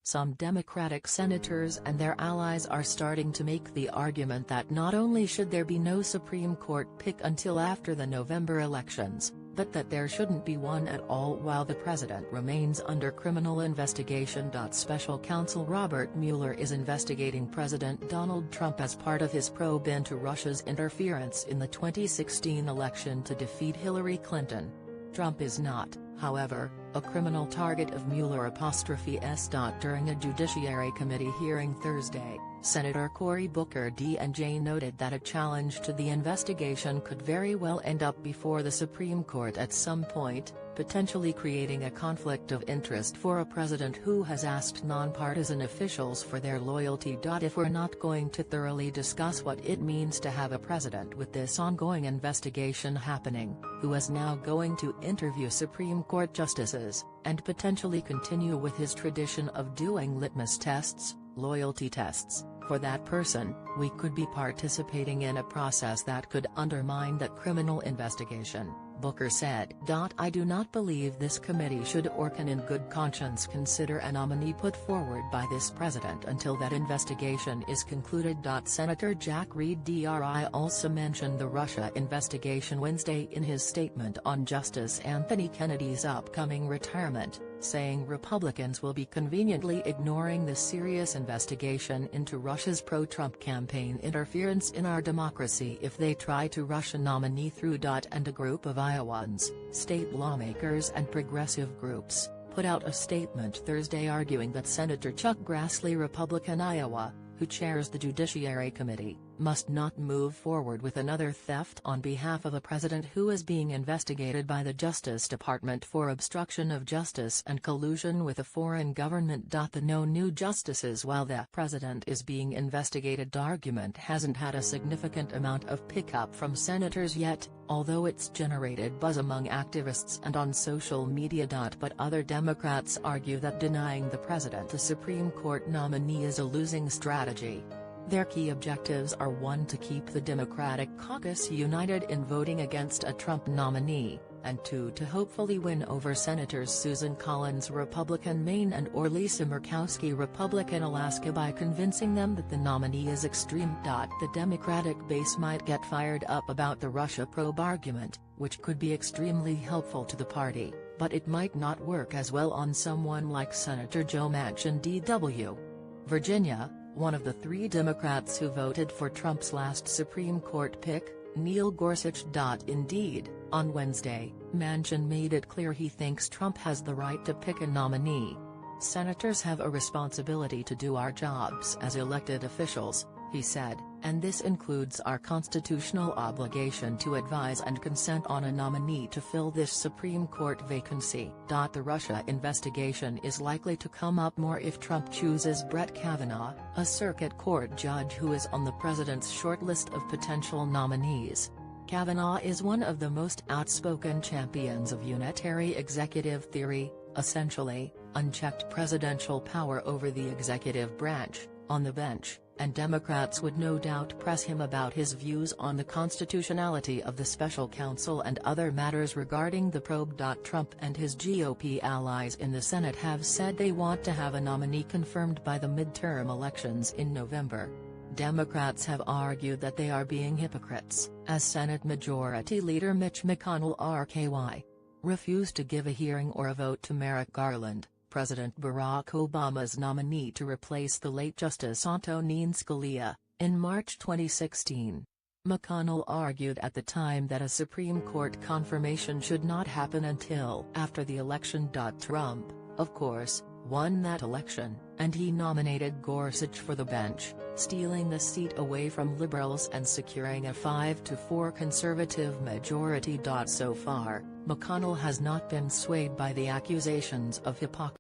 Some Democratic senators and their allies are starting to make the argument that not only should there be no Supreme Court pick until after the November elections, but that there shouldn't be one at all while the president remains under criminal investigation. Special counsel Robert Mueller is investigating President Donald Trump as part of his probe into Russia's interference in the 2016 election to defeat Hillary Clinton. Trump is not, however, a criminal target of Mueller''s. During a Judiciary Committee hearing Thursday, Senator Cory Booker D&J noted that a challenge to the investigation could very well end up before the Supreme Court at some point, potentially creating a conflict of interest for a president who has asked nonpartisan officials for their loyalty. If we're not going to thoroughly discuss what it means to have a president with this ongoing investigation happening, who is now going to interview Supreme Court justices, and potentially continue with his tradition of doing litmus tests, loyalty tests, for that person, we could be participating in a process that could undermine that criminal investigation, Booker said. I do not believe this committee should or can in good conscience consider a nominee put forward by this president until that investigation is concluded. Senator Jack Reed Dri also mentioned the Russia investigation Wednesday in his statement on Justice Anthony Kennedy's upcoming retirement, saying Republicans will be conveniently ignoring the serious investigation into Russia's pro-Trump campaign interference in our democracy if they try to rush a nominee through. And a group of Iowans, state lawmakers and progressive groups, put out a statement Thursday arguing that Senator Chuck Grassley, Republican Iowa, who chairs the Judiciary Committee, must not move forward with another theft on behalf of a president who is being investigated by the Justice Department for obstruction of justice and collusion with a foreign government. The no new justices while the president is being investigated argument hasn't had a significant amount of pickup from senators yet, although it's generated buzz among activists and on social media. But other Democrats argue that denying the president a Supreme Court nominee is a losing strategy. Their key objectives are 1. To keep the Democratic caucus united in voting against a Trump nominee, and 2. To hopefully win over Senators Susan Collins, Republican Maine, and or Lisa Murkowski, Republican Alaska, by convincing them that the nominee is extreme. The Democratic base might get fired up about the Russia probe argument, which could be extremely helpful to the party, but it might not work as well on someone like Senator Joe Manchin, DW. Virginia, one of the 3 Democrats who voted for Trump's last Supreme Court pick, Neil Gorsuch. Indeed, on Wednesday, Manchin made it clear he thinks Trump has the right to pick a nominee. Senators have a responsibility to do our jobs as elected officials, he said, and this includes our constitutional obligation to advise and consent on a nominee to fill this Supreme Court vacancy. The Russia investigation is likely to come up more if Trump chooses Brett Kavanaugh, a circuit court judge who is on the president's short list of potential nominees. Kavanaugh is one of the most outspoken champions of unitary executive theory, essentially, unchecked presidential power over the executive branch, on the bench, and Democrats would no doubt press him about his views on the constitutionality of the special counsel and other matters regarding the probe. Trump and his GOP allies in the Senate have said they want to have a nominee confirmed by the midterm elections in November. Democrats have argued that they are being hypocrites, as Senate Majority Leader Mitch McConnell RKY refused to give a hearing or a vote to Merrick Garland, President Barack Obama's nominee to replace the late Justice Antonin Scalia, in March 2016. McConnell argued at the time that a Supreme Court confirmation should not happen until after the election. Trump, of course, won that election, and he nominated Gorsuch for the bench, stealing the seat away from liberals and securing a 5-4 conservative majority. So far, McConnell has not been swayed by the accusations of hypocrisy.